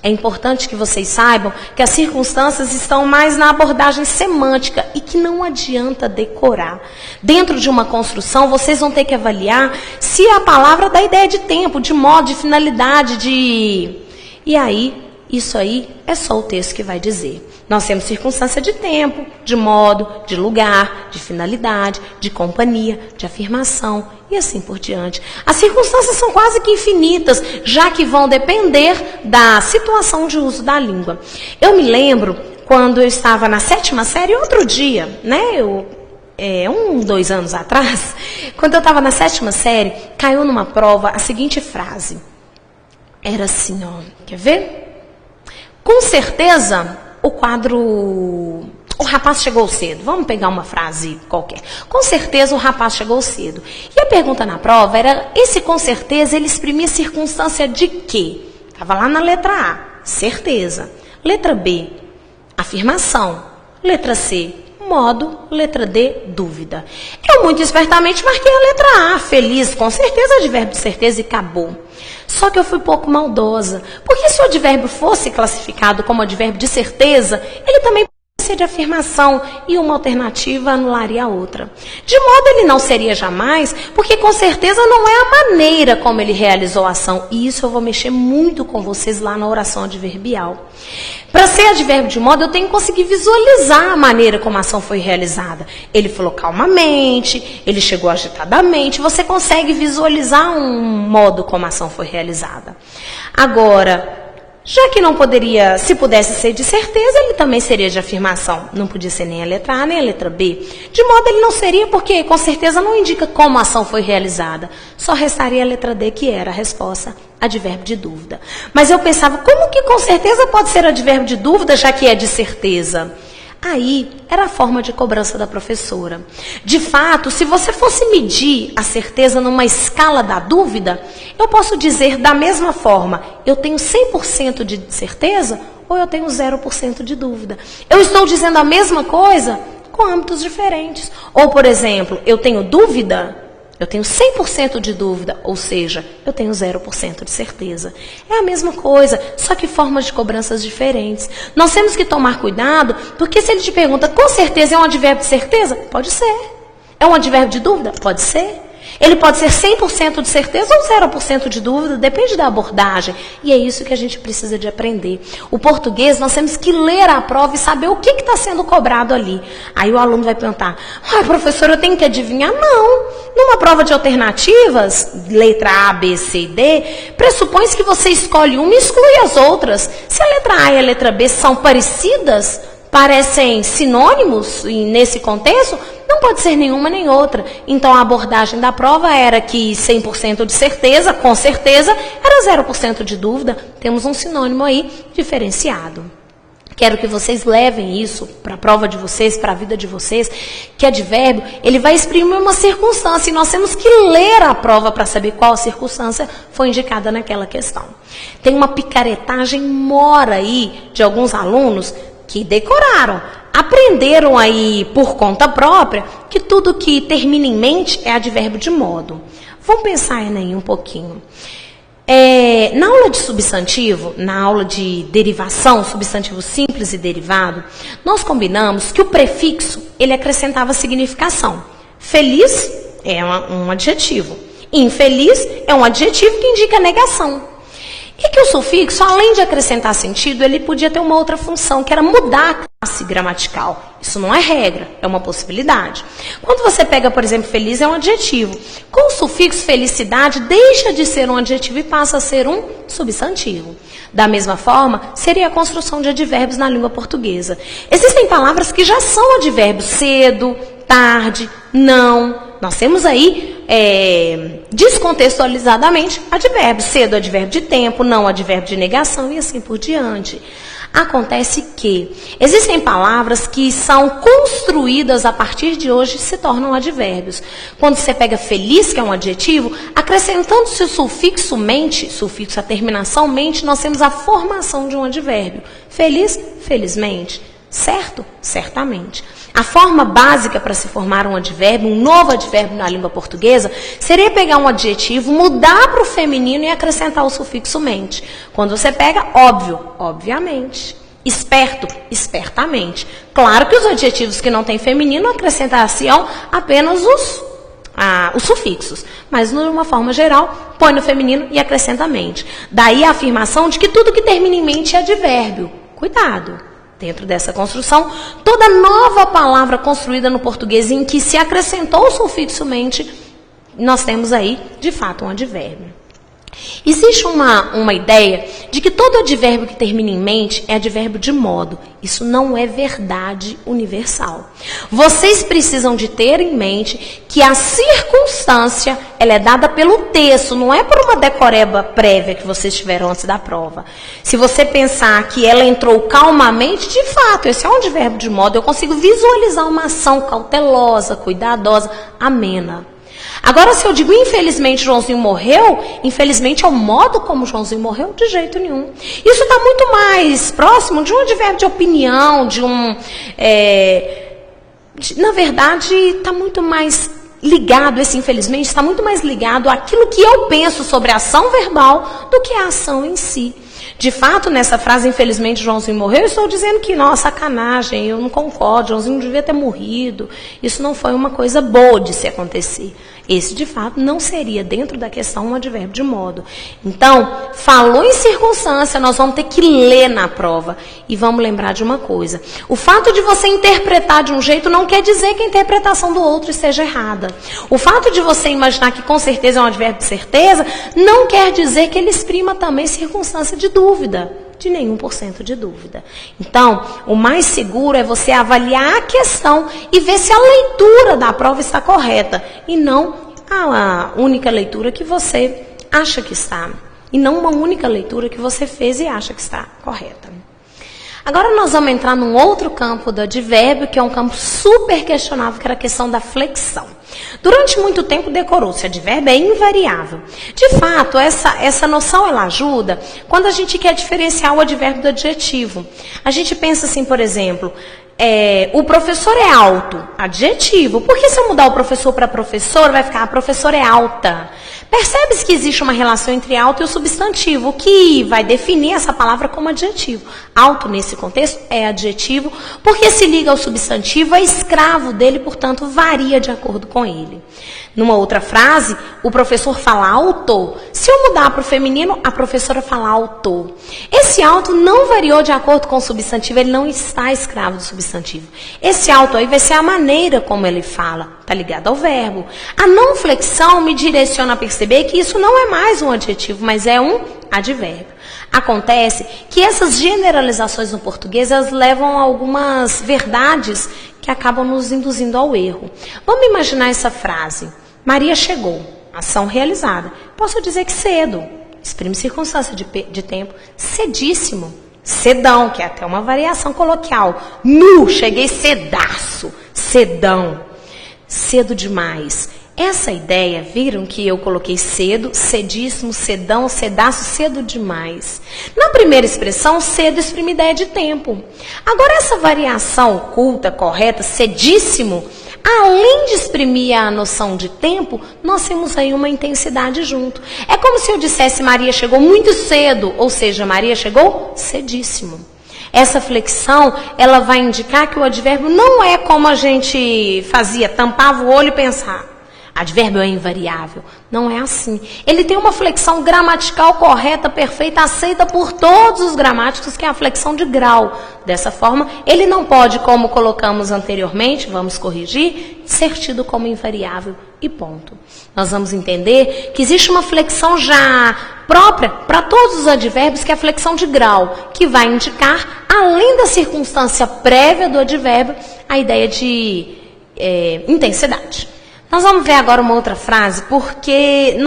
É importante que vocês saibam que as circunstâncias estão mais na abordagem semântica e que não adianta decorar. Dentro de uma construção, vocês vão ter que avaliar se a palavra dá ideia de tempo, de modo, de finalidade, de... E aí, isso aí é só o texto que vai dizer. Nós temos circunstância de tempo, de modo, de lugar, de finalidade, de companhia, de afirmação e assim por diante. As circunstâncias são quase que infinitas, já que vão depender da situação de uso da língua. Eu me lembro quando eu estava na 7ª série, outro dia, né? 2 anos atrás, quando eu estava na 7ª série, caiu numa prova a seguinte frase. Era assim, ó, quer ver? Com certeza, o rapaz chegou cedo. Vamos pegar uma frase qualquer. Com certeza o rapaz chegou cedo. E a pergunta na prova era, esse com certeza, ele exprimia circunstância de quê? Estava lá na letra A, certeza. Letra B, afirmação. Letra C, modo. Letra D, dúvida. Eu muito espertamente marquei a letra A, feliz, com certeza, advérbio de certeza e acabou. Só que eu fui pouco maldosa, porque se o advérbio fosse classificado como advérbio de certeza, ele também poderia ser de afirmação e uma alternativa anularia a outra. De modo ele não seria jamais, porque com certeza não é a maneira como ele realizou a ação. E isso eu vou mexer muito com vocês lá na oração adverbial. Para ser advérbio de modo, eu tenho que conseguir visualizar a maneira como a ação foi realizada. Ele falou calmamente, ele chegou agitadamente. Você consegue visualizar um modo como a ação foi realizada. Agora, já que não poderia, se pudesse ser de certeza, ele também seria de afirmação. Não podia ser nem a letra A, nem a letra B. De modo ele não seria, porque com certeza não indica como a ação foi realizada. Só restaria a letra D, que era a resposta, advérbio de dúvida. Mas eu pensava, como que com certeza pode ser advérbio de dúvida, já que é de certeza? Aí, era a forma de cobrança da professora. De fato, se você fosse medir a certeza numa escala da dúvida, eu posso dizer da mesma forma, eu tenho 100% de certeza ou eu tenho 0% de dúvida. Eu estou dizendo a mesma coisa com âmbitos diferentes. Ou, por exemplo, eu tenho dúvida, eu tenho 100% de dúvida, ou seja, eu tenho 0% de certeza. É a mesma coisa, só que formas de cobranças diferentes. Nós temos que tomar cuidado, porque se ele te pergunta, com certeza é um advérbio de certeza? Pode ser. É um advérbio de dúvida? Pode ser. Ele pode ser 100% de certeza ou 0% de dúvida, depende da abordagem. E é isso que a gente precisa de aprender. O português, nós temos que ler a prova e saber o que está sendo cobrado ali. Aí o aluno vai perguntar, professora, eu tenho que adivinhar? Não. Numa prova de alternativas, letra A, B, C e D, pressupõe que você escolhe uma e exclui as outras. Se a letra A e a letra B são parecidas, parecem sinônimos nesse contexto, não pode ser nenhuma nem outra. Então, a abordagem da prova era que 100% de certeza, com certeza, era 0% de dúvida. Temos um sinônimo aí diferenciado. Quero que vocês levem isso para a prova de vocês, para a vida de vocês, que advérbio, ele vai exprimir uma circunstância e nós temos que ler a prova para saber qual circunstância foi indicada naquela questão. Tem uma picaretagem mora aí de alguns alunos que decoraram, aprenderam aí por conta própria que tudo que termina em mente é advérbio de modo. Vamos pensar aí um pouquinho. Na aula de substantivo, na aula de derivação, substantivo simples e derivado, nós combinamos que o prefixo, ele acrescentava significação. Feliz é um adjetivo. Infeliz é um adjetivo que indica negação. E que o sufixo, além de acrescentar sentido, ele podia ter uma outra função, que era mudar a classe gramatical. Isso não é regra, é uma possibilidade. Quando você pega, por exemplo, feliz é um adjetivo. Com o sufixo felicidade, deixa de ser um adjetivo e passa a ser um substantivo. Da mesma forma, seria a construção de advérbios na língua portuguesa. Existem palavras que já são advérbios, cedo, tarde, não. Nós temos aí, descontextualizadamente, advérbio. Cedo, advérbio de tempo, não, advérbio de negação e assim por diante. Acontece que existem palavras que são construídas a partir de hoje e se tornam advérbios. Quando você pega feliz, que é um adjetivo, acrescentando-se o sufixo mente, sufixo a terminação mente, nós temos a formação de um advérbio. Feliz, felizmente. Certo? Certamente. A forma básica para se formar um advérbio, um novo advérbio na língua portuguesa, seria pegar um adjetivo, mudar para o feminino e acrescentar o sufixo mente. Quando você pega, óbvio, obviamente. Esperto, espertamente. Claro que os adjetivos que não têm feminino acrescentariam apenas os sufixos. Mas, de uma forma geral, põe no feminino e acrescenta mente. Daí a afirmação de que tudo que termina em mente é advérbio. Cuidado. Dentro dessa construção, toda nova palavra construída no português em que se acrescentou o sufixo mente, nós temos aí, de fato, um advérbio. Existe uma ideia de que todo advérbio que termina em mente é advérbio de modo. Isso não é verdade universal. Vocês precisam de ter em mente que a circunstância ela é dada pelo texto, não é por uma decoreba prévia que vocês tiveram antes da prova. Se você pensar que ela entrou calmamente, de fato, esse é um advérbio de modo. Eu consigo visualizar uma ação cautelosa, cuidadosa, amena. Agora, se eu digo, infelizmente, Joãozinho morreu, infelizmente é o modo como Joãozinho morreu, de jeito nenhum. Isso está muito mais próximo de um advérbio de opinião, na verdade, está muito mais ligado, esse infelizmente, está muito mais ligado àquilo que eu penso sobre a ação verbal do que a ação em si. De fato, nessa frase, infelizmente, Joãozinho morreu, eu estou dizendo que, nossa, sacanagem, eu não concordo, Joãozinho não devia ter morrido. Isso não foi uma coisa boa de se acontecer. Esse, de fato, não seria, dentro da questão, um advérbio de modo. Então, falou em circunstância, nós vamos ter que ler na prova. E vamos lembrar de uma coisa. O fato de você interpretar de um jeito não quer dizer que a interpretação do outro esteja errada. O fato de você imaginar que com certeza é um advérbio de certeza, não quer dizer que ele exprima também circunstância de dúvida. De nenhum % de dúvida. Então, o mais seguro é você avaliar a questão e ver se a leitura da prova está correta. E não a única leitura que você acha que está. E não uma única leitura que você fez e acha que está correta. Agora nós vamos entrar num outro campo do advérbio, que é um campo super questionável, que era a questão da flexão. Durante muito tempo decorou-se, advérbio é invariável. De fato, essa noção ela ajuda quando a gente quer diferenciar o advérbio do adjetivo. A gente pensa assim, por exemplo, o professor é alto, adjetivo. Por que se eu mudar o professor para professor, vai ficar a professora é alta? Percebe-se que existe uma relação entre alto e o substantivo, que vai definir essa palavra como adjetivo. Alto, nesse contexto, é adjetivo, porque se liga ao substantivo, é escravo dele, portanto, varia de acordo com ele. Numa outra frase, o professor fala alto. Se eu mudar para o feminino, a professora fala alto. Esse alto não variou de acordo com o substantivo, ele não está escravo do substantivo. Esse alto aí vai ser a maneira como ele fala, está ligado ao verbo. A não flexão me direciona a perceber que isso não é mais um adjetivo, mas é um advérbio. Acontece que essas generalizações no português, elas levam a algumas verdades que acabam nos induzindo ao erro. Vamos imaginar essa frase. Maria chegou, ação realizada. Posso dizer que cedo, exprime circunstância de tempo, cedíssimo, cedão, que é até uma variação coloquial. Cheguei cedaço, cedão, cedo demais. Essa ideia, viram que eu coloquei cedo, cedíssimo, cedão, cedaço, cedo demais. Na primeira expressão, cedo exprime ideia de tempo. Agora, essa variação oculta, correta, cedíssimo, além de exprimir a noção de tempo, nós temos aí uma intensidade junto. É como se eu dissesse Maria chegou muito cedo, ou seja, Maria chegou cedíssimo. Essa flexão, ela vai indicar que o advérbio não é como a gente fazia, tampava o olho e pensava. Advérbio é invariável. Não é assim. Ele tem uma flexão gramatical correta, perfeita, aceita por todos os gramáticos, que é a flexão de grau. Dessa forma, ele não pode, como colocamos anteriormente, vamos corrigir, ser tido como invariável e ponto. Nós vamos entender que existe uma flexão já própria para todos os advérbios, que é a flexão de grau, que vai indicar, além da circunstância prévia do advérbio, a ideia de intensidade. Nós vamos ver agora uma outra frase, porque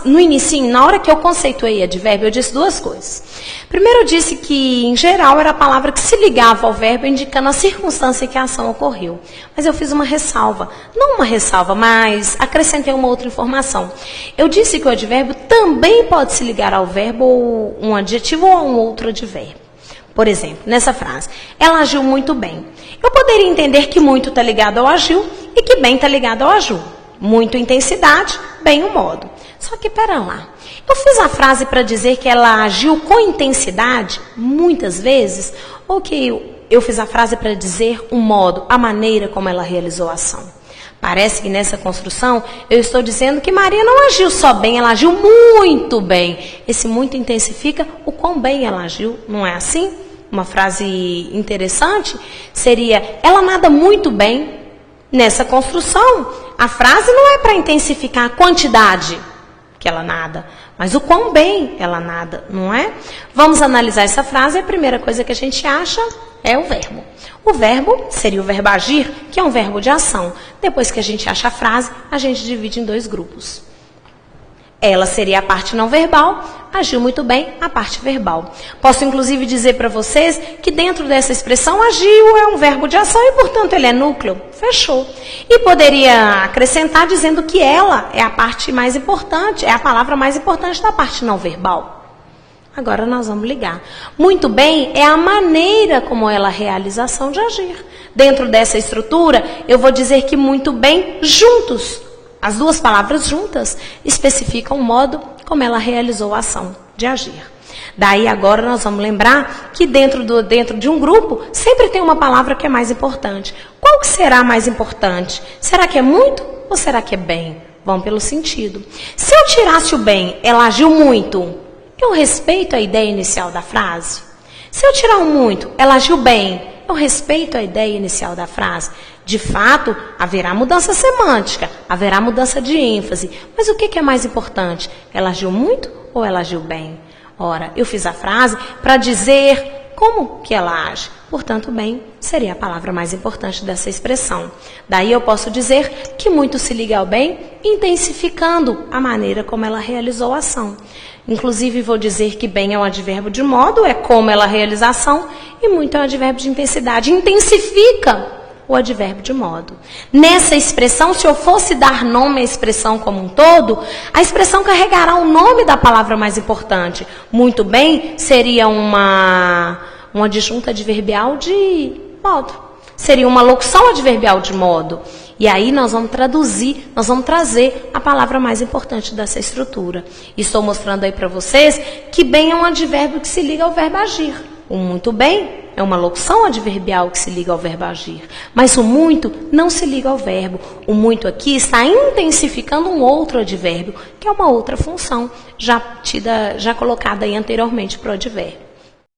no início, na hora que eu conceituei advérbio, eu disse duas coisas. Primeiro, eu disse que, em geral, era a palavra que se ligava ao verbo, indicando a circunstância em que a ação ocorreu. Mas eu fiz uma ressalva. Não uma ressalva, mas acrescentei uma outra informação. Eu disse que o advérbio também pode se ligar ao verbo, ou um adjetivo, ou a um outro advérbio. Por exemplo, nessa frase, ela agiu muito bem. Eu poderia entender que muito está ligado ao agiu e que bem está ligado ao agiu. Muito intensidade, bem o modo. Só que, pera lá, eu fiz a frase para dizer que ela agiu com intensidade, muitas vezes, ou que eu fiz a frase para dizer o modo, a maneira como ela realizou a ação? Parece que nessa construção eu estou dizendo que Maria não agiu só bem, ela agiu muito bem. Esse muito intensifica o quão bem ela agiu, não é assim? Uma frase interessante seria, ela nada muito bem. Nessa construção, a frase não é para intensificar a quantidade que ela nada, mas o quão bem ela nada, não é? Vamos analisar essa frase e a primeira coisa que a gente acha é o verbo. O verbo seria o verbo agir, que é um verbo de ação. Depois que a gente acha a frase, a gente divide em dois grupos. Ela seria a parte não verbal, agiu muito bem a parte verbal. Posso inclusive dizer para vocês que dentro dessa expressão agiu é um verbo de ação e, portanto, ele é núcleo. Fechou. E poderia acrescentar dizendo que ela é a parte mais importante, é a palavra mais importante da parte não verbal. Agora nós vamos ligar. Muito bem é a maneira como ela realiza a ação de agir. Dentro dessa estrutura, eu vou dizer que muito bem juntos. As duas palavras juntas especificam o modo como ela realizou a ação de agir. Daí agora nós vamos lembrar que dentro de um grupo sempre tem uma palavra que é mais importante. Qual que será mais importante? Será que é muito ou será que é bem? Vamos pelo sentido. Se eu tirasse o bem, ela agiu muito, eu respeito a ideia inicial da frase? Se eu tirar o muito, ela agiu bem, eu respeito a ideia inicial da frase? De fato, haverá mudança semântica, haverá mudança de ênfase. Mas o que é mais importante? Ela agiu muito ou ela agiu bem? Ora, eu fiz a frase para dizer como que ela age. Portanto, bem seria a palavra mais importante dessa expressão. Daí eu posso dizer que muito se liga ao bem, intensificando a maneira como ela realizou a ação. Inclusive, vou dizer que bem é um advérbio de modo, é como ela realiza a ação, e muito é um advérbio de intensidade. Intensifica o advérbio de modo. Nessa expressão, se eu fosse dar nome à expressão como um todo, a expressão carregará o nome da palavra mais importante. Muito bem seria uma adjunta adverbial de modo. Seria uma locução adverbial de modo. E aí nós vamos traduzir, nós vamos trazer a palavra mais importante dessa estrutura. Estou mostrando aí para vocês que bem é um advérbio que se liga ao verbo agir. O muito bem é uma locução adverbial que se liga ao verbo agir. Mas o muito não se liga ao verbo. O muito aqui está intensificando um outro advérbio, que é uma outra função já colocada aí anteriormente para o advérbio.